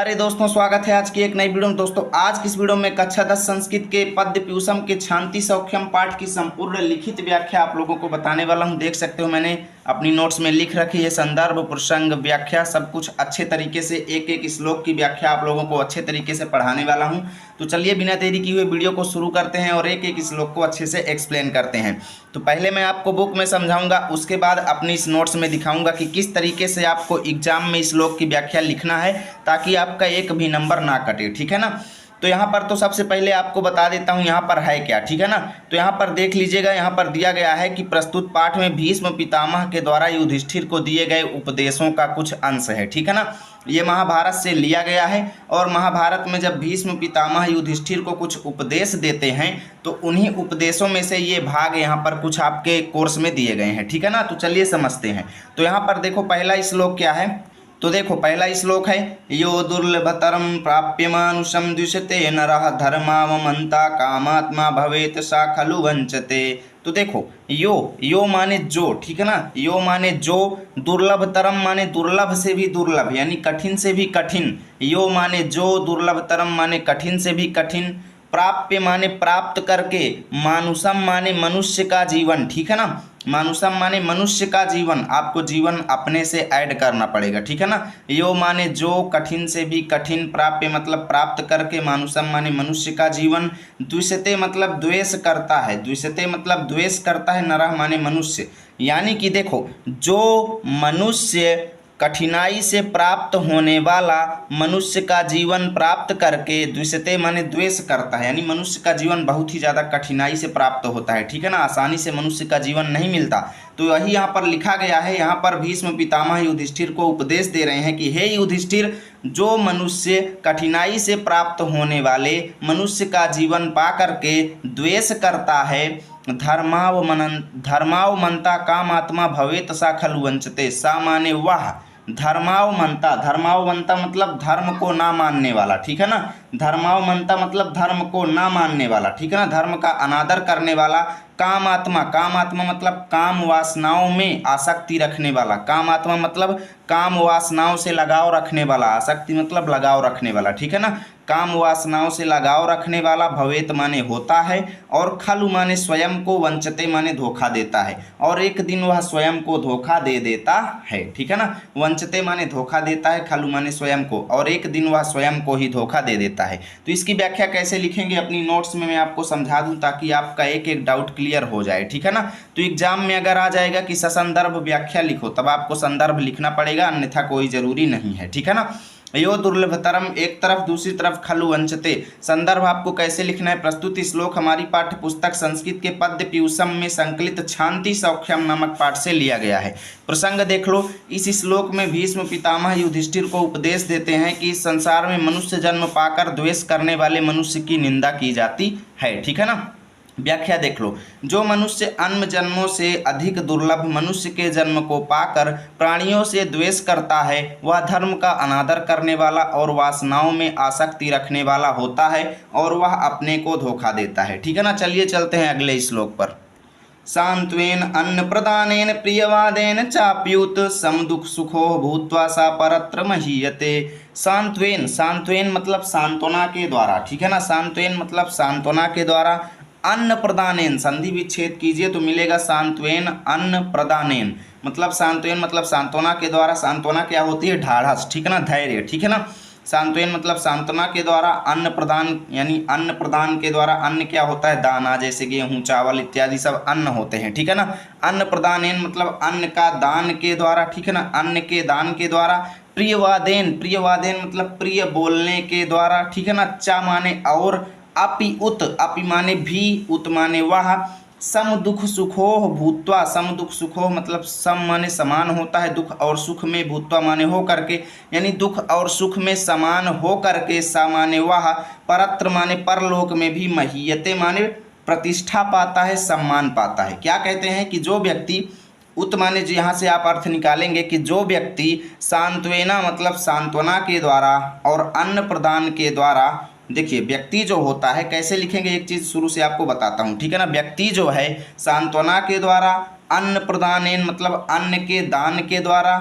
अरे दोस्तों, स्वागत है आज की एक नई वीडियो में। दोस्तों, आज की इस वीडियो में कक्षा 10 संस्कृत के पद्य पीयूषम के छांति सौख्यम पाठ की संपूर्ण लिखित व्याख्या आप लोगों को बताने वाला हूं। देख सकते हो मैंने अपनी नोट्स में लिख रखी है। संदर्भ, प्रसंग, व्याख्या सब कुछ अच्छे तरीके से, एक एक श्लोक की व्याख्या आप लोगों को अच्छे तरीके से पढ़ाने वाला हूं। तो चलिए बिना देरी किए हुए वीडियो को शुरू करते हैं और एक एक श्लोक को अच्छे से एक्सप्लेन करते हैं। तो पहले मैं आपको बुक में समझाऊंगा, उसके बाद अपनी इस नोट्स में दिखाऊंगा कि किस तरीके से आपको एग्जाम में श्लोक की व्याख्या लिखना है ताकि आपका एक भी नंबर ना कटे। ठीक है ना। तो यहाँ पर तो सबसे पहले आपको बता देता हूँ यहाँ पर है क्या। ठीक है ना। तो यहाँ पर देख लीजिएगा, यहाँ पर दिया गया है कि प्रस्तुत पाठ में भीष्म पितामह के द्वारा युधिष्ठिर को दिए गए उपदेशों का कुछ अंश है। ठीक है ना। ये महाभारत से लिया गया है और महाभारत में जब भीष्म पितामह युधिष्ठिर को कुछ उपदेश देते हैं तो उन्हीं उपदेशों में से ये भाग यहाँ पर कुछ आपके कोर्स में दिए गए हैं। ठीक है ना। तो चलिए समझते हैं। तो यहाँ पर देखो पहला श्लोक क्या है। तो देखो पहला श्लोक है, यो दुर्लभतरम प्राप्य मानुषम द्विषते नरः धर्मावमंता कामात्मा भवेत सा खलु वंचते। तो देखो यो माने जो, ठीक है ना। यो माने जो, दुर्लभतरम माने दुर्लभ से भी दुर्लभ यानी कठिन से भी कठिन। यो माने जो, दुर्लभतरम माने कठिन से भी कठिन, प्राप्य माने प्राप्त करके, मानुषम माने मनुष्य का जीवन। ठीक है ना। मानुषम माने मनुष्य का जीवन, आपको जीवन अपने से ऐड करना पड़ेगा। ठीक है ना। यो माने जो, कठिन से भी कठिन, प्राप्य मतलब प्राप्त करके, मानुषम माने मनुष्य का जीवन, द्विषते मतलब द्वेष करता है, द्विषते मतलब द्वेष करता है, नरः माने मनुष्य। यानी कि देखो, जो मनुष्य कठिनाई से प्राप्त होने वाला मनुष्य का जीवन प्राप्त करके, द्विषते माने द्वेष करता है, यानी मनुष्य का जीवन बहुत ही ज़्यादा कठिनाई से प्राप्त होता है। ठीक है ना। आसानी से मनुष्य का जीवन नहीं मिलता। तो वही यहाँ पर लिखा गया है। यहाँ पर भीष्म पितामह युधिष्ठिर को उपदेश दे रहे हैं कि हे युधिष्ठिर, जो मनुष्य कठिनाई से प्राप्त होने वाले मनुष्य का जीवन पा करके द्वेष करता है, धर्मावमंता कामात्मा भवेत सा खलु वंचते। सा माने वह, धर्मावमंता, धर्मावमंता मतलब धर्म को ना मानने वाला। ठीक है ना। धर्मावमंता मतलब धर्म को ना मानने वाला। ठीक है ना। धर्म का अनादर करने वाला, कामात्मा, कामात्मा मतलब काम वासनाओं में आसक्ति रखने वाला, कामात्मा मतलब काम वासनाओं से लगाव रखने वाला, आसक्ति मतलब लगाव रखने वाला। ठीक है ना। काम वासनाओं से लगाव रखने वाला, भवेत माने होता है, और खलु माने स्वयं को, वंचते माने धोखा देता है, और एक दिन वह स्वयं को धोखा दे देता है। ठीक है ना। वंचते माने धोखा देता है, खलु माने स्वयं को, और एक दिन वह स्वयं को ही धोखा दे देता है। तो इसकी व्याख्या कैसे लिखेंगे अपनी नोट्स में मैं आपको समझा दूं ताकि आपका एक एक डाउट क्लियर हो जाए। ठीक है ना। तो एग्जाम में अगर आ जाएगा कि ससंदर्भ व्याख्या लिखो, तब आपको संदर्भ लिखना पड़ेगा, अन्यथा कोई जरूरी नहीं है। ठीक है ना। यो दुर्लभतरम एक तरफ, दूसरी तरफ खलु वंचते। संदर्भ आपको कैसे लिखना है। प्रस्तुत श्लोक हमारी पाठ्य पुस्तक संस्कृत के पद्य पीयूषम में संकलित छांति सौख्यम नामक पाठ से लिया गया है। प्रसंग देख लो। इस श्लोक में भीष्म पितामह युधिष्ठिर को उपदेश देते हैं कि इस संसार में मनुष्य जन्म पाकर द्वेष करने वाले मनुष्य की निंदा की जाती है। ठीक है ना। व्याख्या देख लो। जो मनुष्य अन्य जन्मों से अधिक दुर्लभ मनुष्य के जन्म को पाकर प्राणियों से द्वेष करता है, वह धर्म का अनादर करने वाला और वासनाओं में आसक्ति रखने वाला होता है, और वह अपने को धोखा देता है। ठीक है ना। चलिए चलते हैं अगले श्लोक पर। सांत्वेन अन्न प्रदानेन प्रियवादेन चाप्युत समदुख सुखो भूत्वा सा परत्र महीयते। सांत्वेन, सांत्वेन मतलब सांत्वना के द्वारा। ठीक है ना। सांत्वेन मतलब सांत्वना के द्वारा, अन्न प्रदानेन संधि विच्छेद कीजिए तो मिलेगा सांत्वेन अन्न प्रदानेन, मतलब सांत्वेन मतलब सांत्वना के द्वारा। सांत्वना क्या होती है, ढाढ़स। ठीक है ना, धैर्य। ठीक है ना। सांत्वेन मतलब सांत्वना के द्वारा, अन्न प्रदान यानी अन्न प्रदान के द्वारा। अन्न क्या होता है, दाना, जैसे गेहूं चावल इत्यादि सब अन्न होते हैं। ठीक है ना। अन्न प्रदानेन मतलब अन्न का दान के द्वारा। ठीक है ना। अन्न के दान के द्वारा। प्रियवादेन, प्रियवादेन मतलब प्रिय बोलने के द्वारा। ठीक है ना। चा माने और, अपि उत, अपि माने भी, उत माने वह, सम दुख सुखो भूत्वा, सम दुख सुखो मतलब सम माने समान होता है, दुख और सुख में, भूत्वा माने हो करके, यानी दुख और सुख में समान हो करके, सा माने वह, परत्र माने परलोक में भी, महीयते माने प्रतिष्ठा पाता है, सम्मान पाता है। क्या कहते हैं कि जो व्यक्ति, उत माने जो यहाँ से आप अर्थ निकालेंगे कि जो व्यक्ति सांत्वना मतलब सांत्वना के द्वारा और अन्न प्रदान के द्वारा, देखिए व्यक्ति जो होता है कैसे लिखेंगे, एक चीज़ शुरू से आपको बताता हूँ। ठीक है ना। व्यक्ति जो है सांत्वना के द्वारा, अन्न प्रदानेन मतलब अन्न के दान के द्वारा,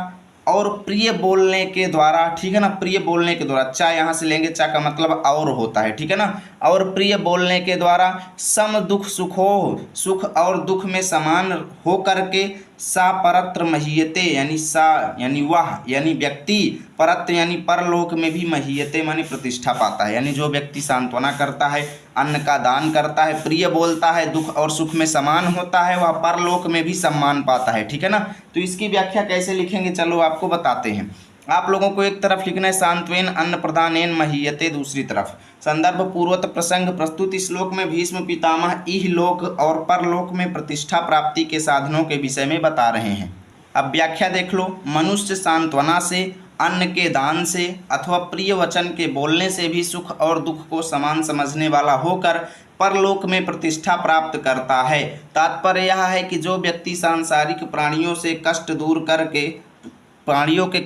और प्रिय बोलने के द्वारा, ठीक है ना, प्रिय बोलने के द्वारा, चा यहाँ से लेंगे, चा का मतलब और होता है, ठीक है ना, और प्रिय बोलने के द्वारा सम दुख सुखो, सुख और दुख में समान हो करके सा परत्र महीयते, यानी सा यानी वह यानी व्यक्ति, परत्र यानी परलोक में भी महीयते माने प्रतिष्ठा पाता है, यानी जो व्यक्ति सांत्वना करता है, अन्न का दान करता है, प्रिय बोलता है, दुख और सुख में समान होता है, वह परलोक में भी सम्मान पाता है, ठीक है ना। तो इसकी व्याख्या कैसे लिखेंगे, चलो आपको बताते हैं। आप लोगों को एक तरफ लिखना है सांत्वेन अन्न प्रदानेन महीयते, दूसरी तरफ संदर्भ पूर्वत प्रसंग प्रस्तुत श्लोक में भीष्म पितामह इह लोक और परलोक में प्रतिष्ठा प्राप्ति के साधनों के विषय में बता रहे हैं। अब व्याख्या देख लो। मनुष्य सांत्वना से, अन्न के दान से अथवा प्रिय वचन के बोलने से भी सुख और दुख को समान समझने वाला होकर परलोक में प्रतिष्ठा प्राप्त करता है। तात्पर्य यह है कि जो व्यक्ति सांसारिक प्राणियों के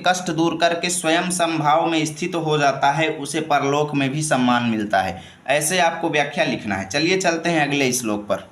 कष्ट दूर करके स्वयं समभाव में स्थित हो जाता है, उसे परलोक में भी सम्मान मिलता है। ऐसे आपको व्याख्या लिखना है। चलिए चलते हैं अगले श्लोक पर।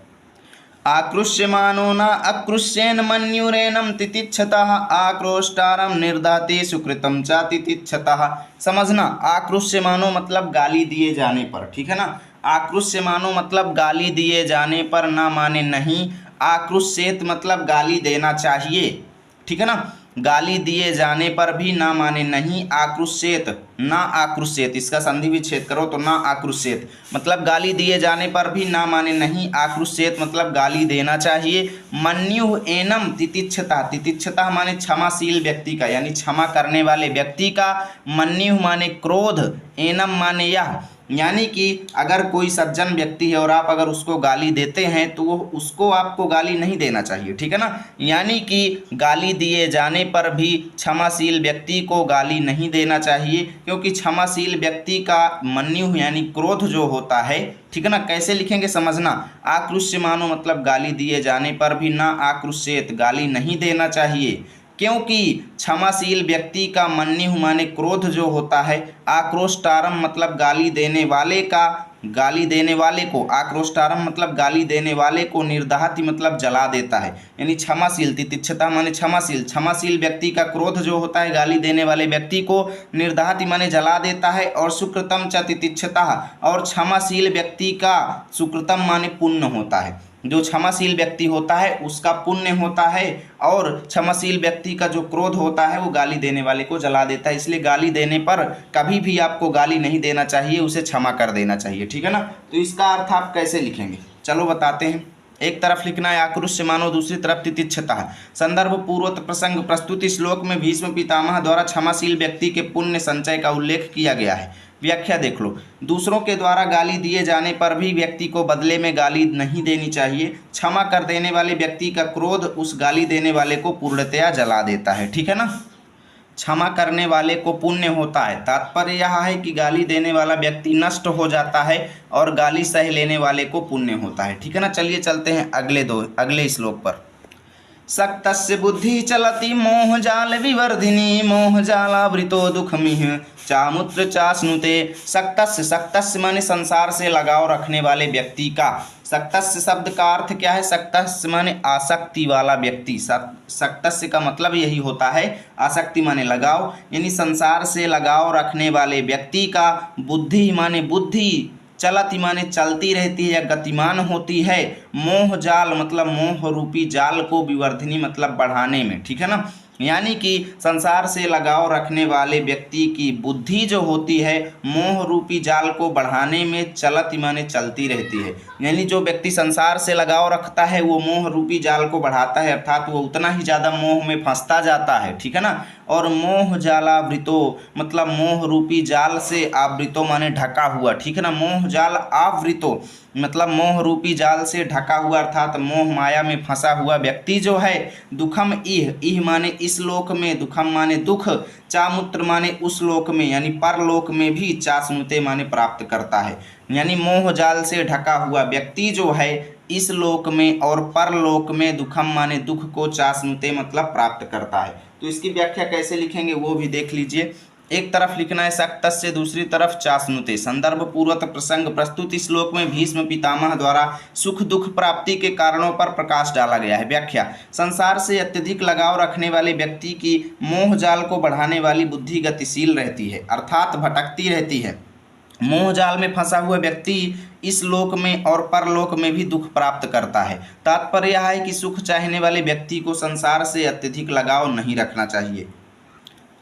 आकृष्यमानो न अकृष्येन मन्युरेनम तितिच्छतः आक्रोष्टारम निर्दाते सुकृतम च तितिच्छतः। समझना, आकृष्यमानो मतलब गाली दिए जाने पर, ठीक है ना। आकृष्यमानो मतलब गाली दिए जाने पर, ना माने नहीं। आकृष्येत मतलब गाली देना चाहिए, ठीक है ना। गाली दिए जाने पर भी ना माने नहीं। आक्रुष्येत, ना आक्रुष्येत, इसका संधि विच्छेद करो तो ना आक्रुष्येत मतलब गाली दिए जाने पर भी ना माने नहीं। आक्रुष्येत मतलब गाली देना चाहिए। मन्यु एनम तितिच्छता, तितिच्छता माने क्षमाशील व्यक्ति का, यानी क्षमा करने वाले व्यक्ति का। मन्यु माने क्रोध, एनम माने यह, यानी कि अगर कोई सज्जन व्यक्ति है और आप अगर उसको गाली देते हैं तो उसको आपको गाली नहीं देना चाहिए, ठीक है ना। यानी कि गाली दिए जाने पर भी क्षमाशील व्यक्ति को गाली नहीं देना चाहिए, क्योंकि क्षमाशील व्यक्ति का मन्यु यानी क्रोध जो होता है, ठीक है ना। कैसे लिखेंगे समझना। आक्रुष्यमानो मतलब गाली दिए जाने पर भी, ना आक्रुष्येत गाली नहीं देना चाहिए, क्योंकि क्षमाशील व्यक्ति का मन्यु माने क्रोध जो होता है। आक्रोष्टारम मतलब गाली देने वाले का, गाली देने वाले को, आक्रोष्टारम मतलब गाली देने वाले को, निर्दहति मतलब जला देता है, यानी क्षमाशील, तितिच्छता माने क्षमाशील, क्षमाशील व्यक्ति का क्रोध जो होता है गाली देने वाले व्यक्ति को निर्दहति माने जला देता है। और सुकृतम च तितिच्छता, और क्षमाशील व्यक्ति का सुकृतम माने पुण्य होता है, जो क्षमाशील व्यक्ति होता है उसका पुण्य होता है। और क्षमाशील व्यक्ति का जो क्रोध होता है वो गाली देने वाले को जला देता है। इसलिए गाली देने पर कभी भी आपको गाली नहीं देना चाहिए, उसे क्षमा कर देना चाहिए, ठीक है ना। तो इसका अर्थ आप कैसे लिखेंगे, चलो बताते हैं। एक तरफ लिखना है आक्रुष्यमानो, दूसरी तरफ तितिच्छता। संदर्भ पूर्वत प्रसंग प्रस्तुति श्लोक में भीष्म पितामह द्वारा क्षमाशील व्यक्ति के पुण्य संचय का उल्लेख किया गया है। व्याख्या देख लो। दूसरों के द्वारा गाली दिए जाने पर भी व्यक्ति को बदले में गाली नहीं देनी चाहिए। क्षमा कर देने वाले व्यक्ति का क्रोध उस गाली देने वाले को पूर्णतया जला देता है, ठीक है ना। क्षमा करने वाले को पुण्य होता है। तात्पर्य यह है कि गाली देने वाला व्यक्ति नष्ट हो जाता है और गाली सह लेने वाले को पुण्य होता है, ठीक है ना। चलिए चलते हैं अगले श्लोक पर। सक्तस्य बुद्धि चलति मोह जाल विवर्धिनी, मोह जालावृतो दुखमिह चामुत्र चास्नुते। सक्तस्य, सक्तस्य माने संसार से लगाव रखने वाले व्यक्ति का। सक्तस्य शब्द का अर्थ क्या है, सक्तस्य माने आसक्ति वाला व्यक्ति। सक्तस्य का मतलब यही होता है, आसक्ति माने लगाव, यानी संसार से लगाव रखने वाले व्यक्ति का। बुद्धि माने बुद्धि, चलती माने चलती रहती है या गतिमान होती है। मोह जाल मतलब मोह रूपी जाल को, विवर्धिनी मतलब बढ़ाने में, ठीक है ना। यानी कि संसार से लगाव रखने वाले व्यक्ति की बुद्धि जो होती है मोह रूपी जाल को बढ़ाने में चलती माने चलती रहती है। यानी जो व्यक्ति संसार से लगाव रखता है वो मोह रूपी जाल को बढ़ाता है, अर्थात वो उतना ही ज़्यादा मोह में फंसता जाता है, ठीक है ना। और मोह जालावृतो मतलब मोह रूपी जाल से, आवृतो माने ढका हुआ, ठीक है ना। मोह जाल आवृतो मतलब मोह रूपी जाल से ढका हुआ, अर्थात मोह माया में फंसा हुआ व्यक्ति जो है। दुखम इह माने इस लोक में, दुखम माने दुख, चामुत्र माने उस लोक में यानी परलोक में भी, चास्नुते माने प्राप्त करता है। यानी मोह जाल से ढका हुआ व्यक्ति जो है इस लोक में और परलोक में दुखम माने दुख को, चास्नुते मतलब प्राप्त करता है। तो इसकी व्याख्या कैसे लिखेंगे वो भी देख लीजिए। एक तरफ लिखना है सक्तस्य, दूसरी तरफ चाशनुते। संदर्भ पूर्वक प्रसंग प्रस्तुत श्लोक में भीष्म पितामह द्वारा सुख दुख प्राप्ति के कारणों पर प्रकाश डाला गया है। व्याख्या: संसार से अत्यधिक लगाव रखने वाले व्यक्ति की मोह जाल को बढ़ाने वाली बुद्धि गतिशील रहती है, अर्थात भटकती रहती है। मोह जाल में फंसा हुआ व्यक्ति इस लोक में और परलोक में भी दुख प्राप्त करता है। तात्पर्य यह है कि सुख चाहने वाले व्यक्ति को संसार से अत्यधिक लगाव नहीं रखना चाहिए।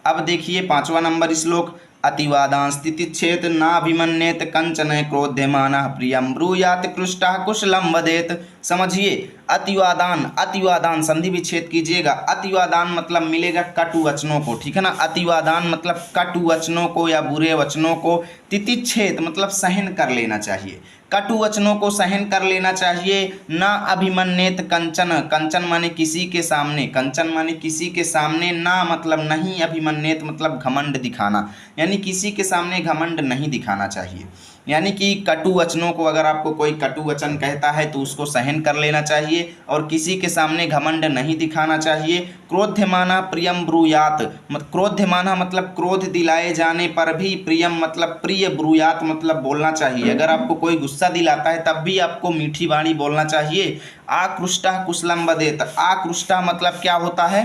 अब देखिए 5वां नंबर श्लोक, अतिवादां स्थितिच्छेद नाभिमन्येत कंचन क्रोध्यमानः प्रियं ब्रूयात् कृष्टः कुशलं वदेत। समझिए, अतिवादान, अतिवादान संधि विच्छेद कीजिएगा। अतिवादान मतलब मिलेगा कटु वचनों को, ठीक है ना। अतिवादान मतलब कटु वचनों को या बुरे वचनों को। तितिच्छेद मतलब सहन कर लेना चाहिए, कटु वचनों को सहन कर लेना चाहिए। ना अभिमन्येत कंचन, कंचन माने किसी के सामने, कंचन माने किसी के सामने, ना मतलब नहीं, अभिमन्येत मतलब घमंड दिखाना, यानी किसी के सामने घमंड नहीं दिखाना चाहिए। यानी कि कटु वचनों को, अगर आपको कोई कटु वचन कहता है तो उसको सहन कर लेना चाहिए और किसी के सामने घमंड नहीं दिखाना चाहिए। क्रोध्यमाना प्रियम ब्रूयात, क्रोध्यमाना मतलब क्रोध दिलाए जाने पर भी, प्रियम मतलब प्रिय, ब्रूयात मतलब बोलना चाहिए। अगर आपको कोई गुस्सा दिलाता है तब भी आपको मीठी वाणी बोलना चाहिए। आकृष्टः कुशलम वदेत, आकृष्टः मतलब क्या होता है,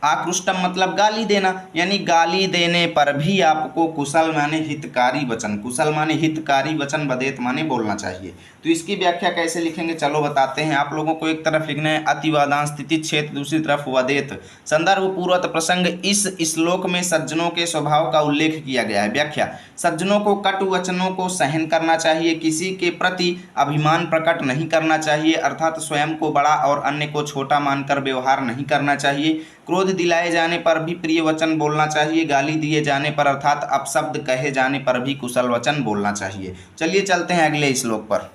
आकृष्टम मतलब गाली देना, यानी गाली देने पर भी आपको कुशल माने हितकारी वचन, कुशल माने हितकारी वचन, वदेत माने बोलना चाहिए। तो इसकी व्याख्या कैसे लिखेंगे चलो बताते हैं। आप लोगों को एक तरफ लिखना है अतिवादां स्थितिच्छेद, दूसरी तरफ वदेत। संदर्भ पूर्वक प्रसंग, इस श्लोक में सज्जनों के स्वभाव का उल्लेख किया गया है। व्याख्या: सज्जनों को कटु वचनों को सहन करना चाहिए, किसी के प्रति अभिमान प्रकट नहीं करना चाहिए, अर्थात स्वयं को बड़ा और अन्य को छोटा मानकर व्यवहार नहीं करना चाहिए। क्रोध दिलाए जाने पर भी प्रिय वचन बोलना चाहिए, गाली दिए जाने पर अर्थात अपशब्द कहे जाने पर भी कुशल वचन बोलना चाहिए। चलिए चलते हैं अगले श्लोक पर।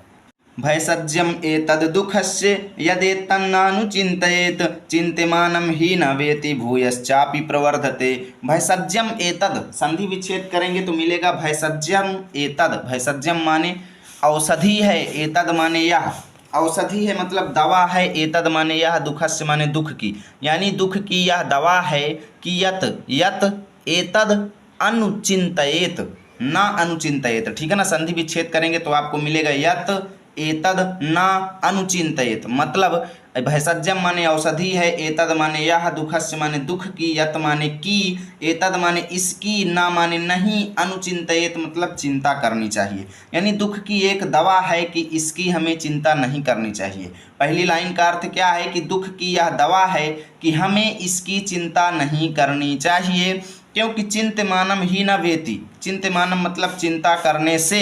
भयसज्जम एतद् दुःखस्य यदेतन्नानुचिन्तयेत् चिन्त्यमानं हि न वेति भूयश्चापि प्रवर्धते। भयसज्जम एतद् संधि विच्छेद करेंगे तो मिलेगा भयसज्जम एतद्। भयसज्जम माने औषधि है, एतद् माने यह औषधि है मतलब दवा है, एतद् माने यह, दुःखस्य माने दुख की, यानी दुख की यह दवा है कि यत यत एतद् अनुचिन्तयेत्, ना अनुचिन्तयेत्, ठीक है ना। संधि विच्छेद करेंगे तो आपको मिलेगा यत एतद् ना अनुचिन्तयेत्, मतलब भयसज्जम माने औषधि है, एतद् माने यह, दुःखस्य माने दुख की, यत माने की, एतद् माने इसकी, ना माने नहीं, अनुचिन्तयेत् मतलब चिंता करनी चाहिए, यानी दुख की एक दवा है कि इसकी हमें चिंता नहीं करनी चाहिए। पहली लाइन का अर्थ क्या है कि दुख की यह दवा है कि हमें इसकी चिंता नहीं करनी चाहिए, क्योंकि चिंत्यमानम ही न वेति। चिंत्यमानम मतलब चिंता करने से,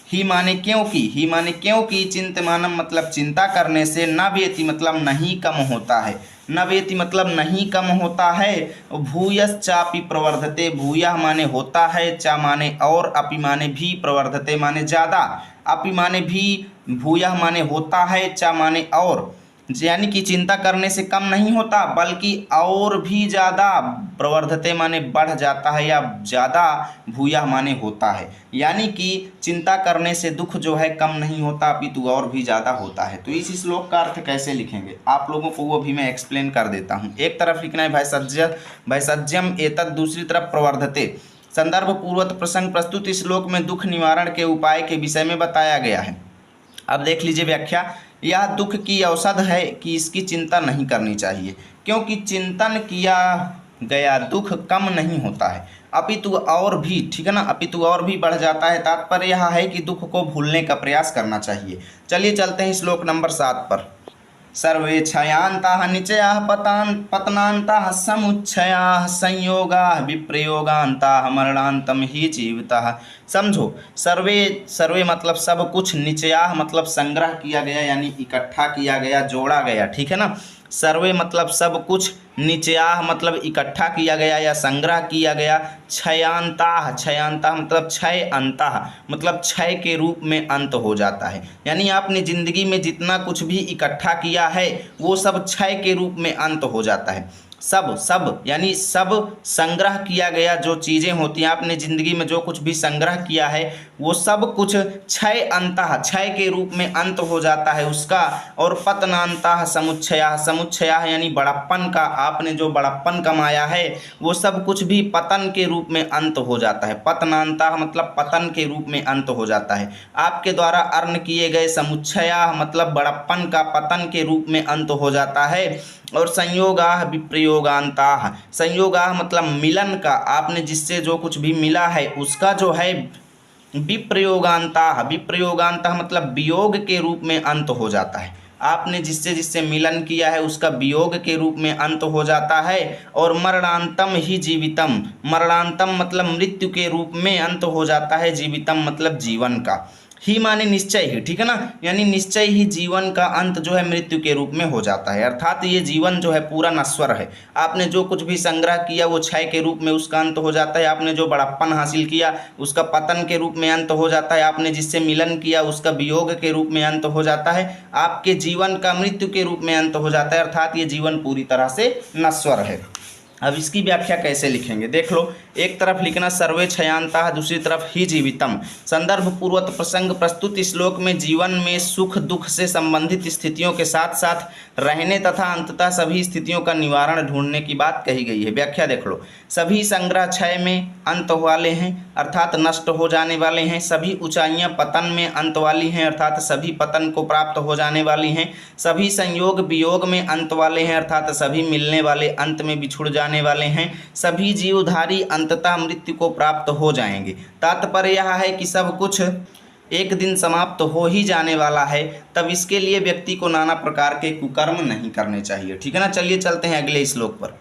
ही माने क्योंकि, ही माने क्योंकि, चिंत्यमानम मतलब चिंता करने से, न वेति मतलब नहीं कम होता है, न वेति मतलब नहीं कम होता है। भूयश्चापि प्रवर्धते, भूयः माने होता है, चा माने और, अपि माने भी, प्रवर्धते माने ज़्यादा। अपि माने भी, भूयः माने होता है, चा माने और, यानी कि चिंता करने से कम नहीं होता बल्कि और भी ज़्यादा। प्रवर्धते माने बढ़ जाता है या ज़्यादा, भूयः माने होता है, यानी कि चिंता करने से दुख जो है कम नहीं होता अपितु और भी ज़्यादा होता है। तो इस श्लोक का अर्थ कैसे लिखेंगे आप लोगों को वो भी मैं एक्सप्लेन कर देता हूँ। एक तरफ लिखना है भयसज्जम एतद्, दूसरी तरफ प्रवर्धते। संदर्भ पूर्वक प्रसंग प्रस्तुत श्लोक में दुख निवारण के उपाय के विषय में बताया गया है। अब देख लीजिए व्याख्या: यह दुख की औषध है कि इसकी चिंता नहीं करनी चाहिए, क्योंकि चिंतन किया गया दुख कम नहीं होता है अपितु और भी, ठीक है ना, अपितु और भी बढ़ जाता है। तात्पर्य यह है कि दुख को भूलने का प्रयास करना चाहिए। चलिए चलते हैं श्लोक नंबर 7 पर। सर्वे क्षयान्ताः निचयाः पतनान्ताः समुच्छयाः संयोगाः विप्रयोगान्ताः मरणान्तं हि जीविताः। समझो, सर्वे मतलब सब कुछ, निचयाः मतलब संग्रह किया गया यानी इकट्ठा किया गया, जोड़ा गया, ठीक है ना। सर्वे मतलब सब कुछ, निचयाः मतलब इकट्ठा किया गया या संग्रह किया गया, क्षयांताः, क्षयांताः मतलब क्षय, अंतः मतलब क्षय के रूप में अंत हो जाता है, यानी आपने जिंदगी में जितना कुछ भी इकट्ठा किया है वो सब क्षय के रूप में अंत हो जाता है। सब सब यानी सब संग्रह किया गया जो चीज़ें होती हैं, आपने जिंदगी में जो कुछ भी संग्रह किया है वो सब कुछ क्षय अंतः, क्षय के रूप में अंत हो जाता है उसका। और पतनांतः समुच्छया, समुच्छया यानी बड़प्पन का, आपने जो बड़प्पन कमाया है वो सब कुछ भी पतन के रूप में अंत हो जाता है। पतनांतः मतलब पतन के रूप में अंत हो जाता है। आपके द्वारा अर्न किए गए समुच्छया मतलब बड़प्पन का पतन के रूप में अंत हो जाता है। और संयोगाः विप्रयोगान्ताः, संयोगाः मतलब मिलन का, आपने जिससे जो कुछ भी मिला है उसका जो है विप्रयोगान्ताः, विप्रयोगान्ताः मतलब वियोग के रूप में अंत हो जाता है। आपने जिससे जिससे मिलन किया है उसका वियोग के रूप में अंत हो जाता है। और मरणांतम ही जीवितम, मरणांतम मतलब मृत्यु के रूप में अंत हो जाता है, जीवितम मतलब जीवन का। ही माने निश्चय ही, ठीक है ना, यानी निश्चय ही जीवन का अंत जो है मृत्यु के रूप में हो जाता है। अर्थात ये जीवन जो है पूरा नश्वर है। आपने जो कुछ भी संग्रह किया वो क्षय के रूप में उसका अंत हो जाता है। आपने जो बड़प्पन हासिल किया उसका पतन के रूप में अंत हो जाता है। आपने जिससे मिलन किया उसका वियोग के रूप में अंत हो जाता है। आपके जीवन का मृत्यु के रूप में अंत हो जाता है। अर्थात ये जीवन पूरी तरह से नश्वर है। अब इसकी व्याख्या कैसे लिखेंगे देख लो। एक तरफ लिखना सर्वे क्षयांतः, दूसरी तरफ ही जीवितम। संदर्भ पूर्वक प्रसंग प्रस्तुत श्लोक में जीवन में सुख दुख से संबंधित स्थितियों के साथ साथ रहने तथा अंततः सभी स्थितियों का निवारण ढूंढने की बात कही गई है। व्याख्या देख लो। सभी संग्रह क्षय में अंत वाले हैं अर्थात नष्ट हो जाने वाले हैं। सभी ऊंचाइयां पतन में अंत वाली हैं अर्थात सभी पतन को प्राप्त हो जाने वाली हैं। सभी संयोग वियोग में अंत वाले हैं अर्थात सभी मिलने वाले अंत में बिछुड़ जाने वाले हैं। सभी जीवधारी अंततः मृत्यु को प्राप्त हो जाएंगे। तात्पर्य यह है कि सब कुछ एक दिन समाप्त हो ही जाने वाला है, तब इसके लिए व्यक्ति को नाना प्रकार के कुकर्म नहीं करने चाहिए। ठीक है ना, चलिए चलते हैं अगले श्लोक पर।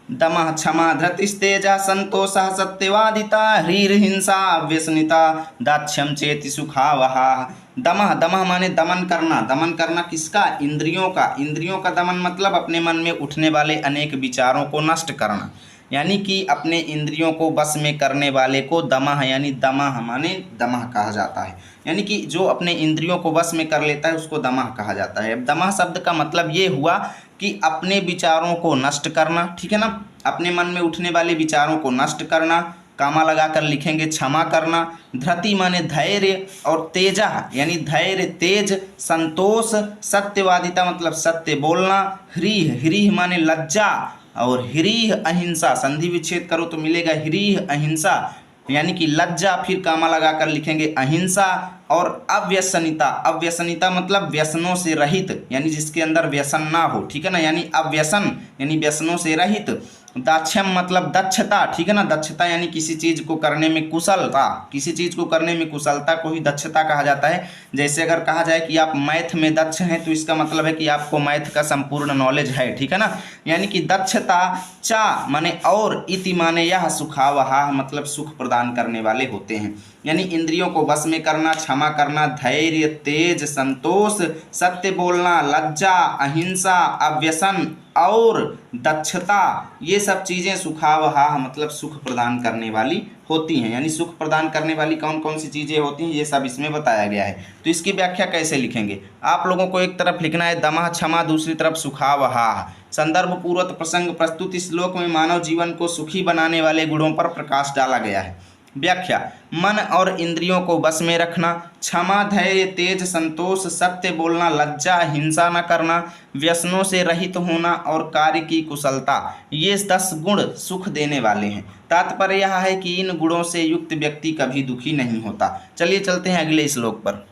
दमः क्षमा धृतिस्तेजः संतोषः सत्यवादिता ह्रीर्हिंसा व्यसनिता दाक्ष्यम चेति सुखावहाः। दमः, दमः माने दमन करना। दमन करना किसका? इंद्रियों का। इंद्रियों का दमन मतलब अपने मन में उठने वाले अनेक विचारों को नष्ट करना, यानी कि अपने इंद्रियों को बस में करने वाले को दमः यानी दमः माने दमः कहा जाता है। यानी कि जो अपने इंद्रियों को बस में कर लेता है उसको दमः कहा जाता है। अब दमः शब्द का मतलब ये हुआ कि अपने विचारों को नष्ट करना। ठीक है ना, अपने मन में उठने वाले विचारों को नष्ट करना। कामा लगा कर लिखेंगे क्षमा करना। धृति माने धैर्य और तेजा यानी धैर्य तेज। संतोष सत्यवादिता मतलब सत्य बोलना। ह्रीह, ह्रीह माने लज्जा और ह्रीह अहिंसा, संधि विच्छेद करो तो मिलेगा ह्रीह अहिंसा यानी कि लज्जा। फिर कामा लगा कर लिखेंगे अहिंसा। और अव्यसनिता, अव्यसनिता मतलब व्यसनों से रहित यानी जिसके अंदर व्यसन ना हो। ठीक है ना, यानी अव्यसन यानी व्यसनों से रहित। दाक्ष्यम मतलब दक्षता। ठीक है ना, दक्षता यानी किसी चीज को करने में कुशलता। किसी चीज को करने में कुशलता को ही दक्षता कहा जाता है। जैसे अगर कहा जाए कि आप मैथ में दक्ष हैं तो इसका मतलब है कि आपको मैथ का संपूर्ण नॉलेज है। ठीक है ना, यानी कि दक्षता। चा माने और, इति माने यह, सुखावहा मतलब सुख प्रदान करने वाले होते हैं। यानी इंद्रियों को बस में करना, क्षमा करना, धैर्य, तेज, संतोष, सत्य बोलना, लज्जा, अहिंसा, अव्यसन और दक्षता, ये सब चीज़ें सुखावहा मतलब सुख प्रदान करने वाली होती हैं। यानी सुख प्रदान करने वाली कौन कौन सी चीज़ें होती हैं ये सब इसमें बताया गया है। तो इसकी व्याख्या कैसे लिखेंगे? आप लोगों को एक तरफ लिखना है दमः क्षमा, दूसरी तरफ सुखावहा। संदर्भ पूर्वक प्रसंग प्रस्तुत श्लोक में मानव जीवन को सुखी बनाने वाले गुणों पर प्रकाश डाला गया है। व्याख्या। मन और इंद्रियों को बस में रखना, क्षमा, धैर्य, तेज, संतोष, सत्य बोलना, लज्जा, हिंसा न करना, व्यसनों से रहित होना और कार्य की कुशलता, ये 10 गुण सुख देने वाले हैं। तात्पर्य यह है कि इन गुणों से युक्त व्यक्ति कभी दुखी नहीं होता। चलिए चलते हैं अगले श्लोक पर।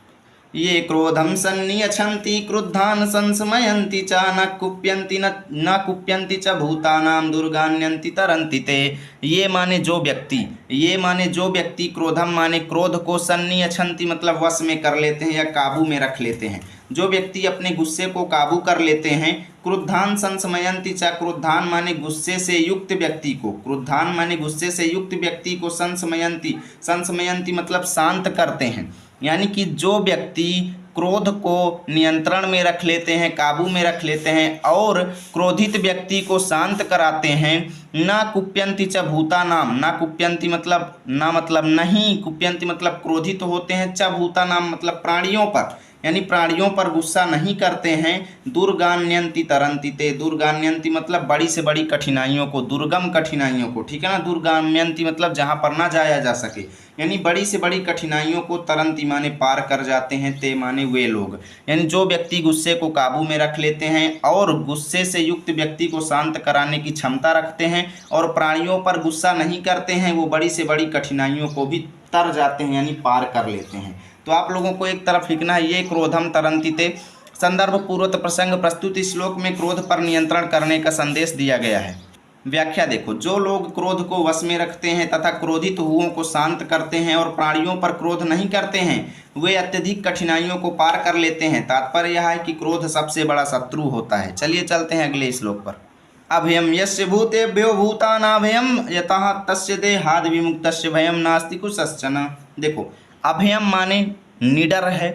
ये क्रोधम सन्नियछन्ति क्रुद्धान संस्मयन्ति च न कुप्यन्ति च भूतानां दुर्गान्यन्ति तरन्ति ते। ये माने जो व्यक्ति, ये माने जो व्यक्ति, क्रोधम माने क्रोध को, सन्नियछन्ति मतलब वश में कर लेते हैं या काबू में रख लेते हैं। जो व्यक्ति अपने गुस्से को काबू कर लेते हैं। क्रुद्धान संस्मयन्ति च, क्रुद्धान माने गुस्से से युक्त व्यक्ति को, क्रुद्धान माने गुस्से से युक्त व्यक्ति को संस्मयन्ति, संस्मयन्ति मतलब शांत करते हैं। यानी कि जो व्यक्ति क्रोध को नियंत्रण में रख लेते हैं, काबू में रख लेते हैं और क्रोधित व्यक्ति को शांत कराते हैं। ना कुप्यंती च भूतानाम, ना कुप्यंती मतलब ना मतलब नहीं, कुप्यंती मतलब क्रोधित होते हैं, च भूतानाम मतलब प्राणियों पर, यानी प्राणियों पर गुस्सा नहीं करते हैं। दुर्गान्यंति तरंति ते, दुर्गान्यंति मतलब बड़ी से बड़ी कठिनाइयों को, दुर्गम कठिनाइयों को, ठीक है ना। दुर्गाम्यंति मतलब जहाँ पर ना जाया जा सके, यानी बड़ी से बड़ी कठिनाइयों को तरंति माने पार कर जाते हैं, ते माने वे लोग, यानी जो व्यक्ति गुस्से को काबू में रख लेते हैं और गुस्से से युक्त व्यक्ति को शांत कराने की क्षमता रखते हैं और प्राणियों पर गुस्सा नहीं करते हैं, वो बड़ी से बड़ी कठिनाइयों को भी तर जाते हैं, यानी पार कर लेते हैं। तो आप लोगों को एक तरफ लिखना है ये क्रोधम तरंति ते। संदर्भ पूर्वक प्रसंग प्रस्तुत श्लोक में क्रोध पर नियंत्रण करने का संदेश दिया गया है। व्याख्या देखो, जो लोग क्रोध को वश में रखते हैं तथा क्रोधित हुओं को शांत करते हैं और प्राणियों पर क्रोध नहीं करते हैं, वे अत्यधिक कठिनाइयों को पार कर लेते हैं। तात्पर्य यह है कि क्रोध सबसे बड़ा शत्रु होता है। चलिए चलते हैं अगले श्लोक पर। अभयम यस्य भूतेभ्यो भूतानाभयम यतः तस्य देहाद् विमुक्तस्य भयम नास्ति कुतश्चन। देखो, अभयम माने निडर है,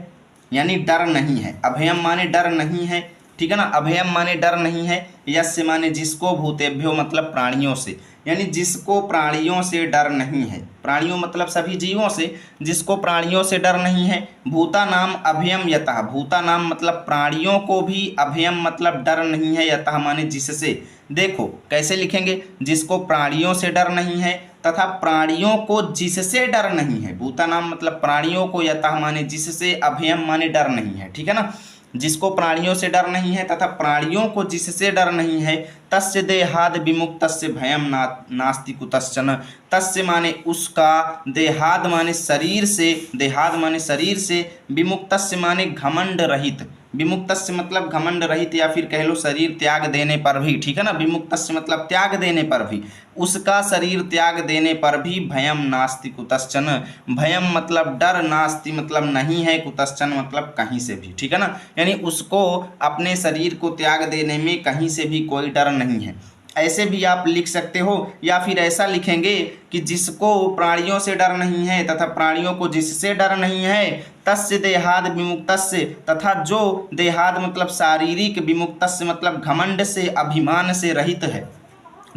यानी डर नहीं है। अभयम माने डर नहीं है, ठीक है ना। अभयम माने डर नहीं है। यस्य माने जिसको, भूतेभ्यो मतलब प्राणियों से, यानी जिसको प्राणियों से डर नहीं है। प्राणियों मतलब सभी जीवों से, जिसको प्राणियों से डर नहीं है। भूता नाम अभयम यतः, भूता नाम मतलब प्राणियों को भी, अभयम मतलब डर नहीं है, यतः माने जिससे। देखो कैसे लिखेंगे, जिसको प्राणियों से डर नहीं है तथा प्राणियों को जिससे डर नहीं है। भूता नाम मतलब प्राणियों को, यतः माने जिससे, अभयम माने डर नहीं है, ठीक है ना। जिसको प्राणियों से डर नहीं है तथा प्राणियों को जिससे डर नहीं है, तस्य देहाद विमुक्तस्य भयम नास्ति कुतश्चन। तस्य माने उसका, देहाद माने शरीर से, देहाद माने शरीर से, विमुक्तस्य माने घमंड रहित, विमुक्तस्य मतलब घमंड रहित या फिर कह लो शरीर त्याग देने पर भी, ठीक है ना। विमुक्तस्य मतलब त्याग देने पर भी, उसका शरीर त्याग देने पर भी भयम नास्ति कुतश्चन। भयम मतलब डर, नास्ति मतलब नहीं है, कुतश्चन मतलब कहीं से भी, ठीक है ना। यानी उसको अपने शरीर को त्याग देने में कहीं से भी कोई डर नहीं है। ऐसे भी आप लिख सकते हो, या फिर ऐसा लिखेंगे कि जिसको प्राणियों से डर नहीं है तथा प्राणियों को जिससे डर नहीं है, तस्य देहाद विमुक्तस्य, तथा जो देहाद मतलब शारीरिक, विमुक्तस्य मतलब घमंड से, अभिमान से रहित है।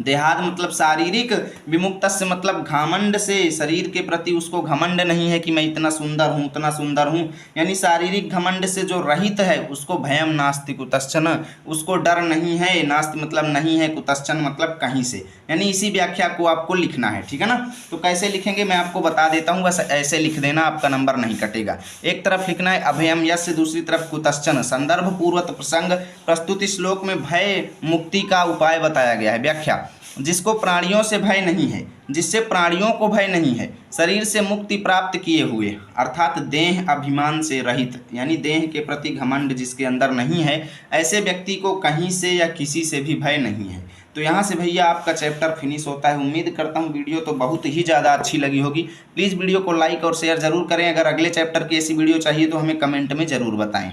देहाद मतलब शारीरिक, विमुक्तस्य मतलब घमंड से, शरीर के प्रति उसको घमंड नहीं है कि मैं इतना सुंदर हूँ, उतना सुंदर हूँ, यानी शारीरिक घमंड से जो रहित है उसको भयम नास्ति कुतश्चन, उसको डर नहीं है। नास्ति मतलब नहीं है, कुतश्चन मतलब कहीं से, यानी इसी व्याख्या को आपको लिखना है, ठीक है ना। तो कैसे लिखेंगे मैं आपको बता देता हूँ, बस ऐसे लिख देना, आपका नंबर नहीं कटेगा। एक तरफ लिखना है अभयम यस्य, दूसरी तरफ कुतश्चन। संदर्भ पूर्वक प्रसंग प्रस्तुत श्लोक में भय मुक्ति का उपाय बताया गया है। व्याख्या, जिसको प्राणियों से भय नहीं है, जिससे प्राणियों को भय नहीं है, शरीर से मुक्ति प्राप्त किए हुए, अर्थात देह अभिमान से रहित, यानी देह के प्रति घमंड जिसके अंदर नहीं है, ऐसे व्यक्ति को कहीं से या किसी से भी भय नहीं है। तो यहाँ से भैया आपका चैप्टर फिनिश होता है। उम्मीद करता हूँ वीडियो तो बहुत ही ज़्यादा अच्छी लगी होगी। प्लीज़ वीडियो को लाइक और शेयर ज़रूर करें। अगर अगले चैप्टर की ऐसी वीडियो चाहिए तो हमें कमेंट में ज़रूर बताएं।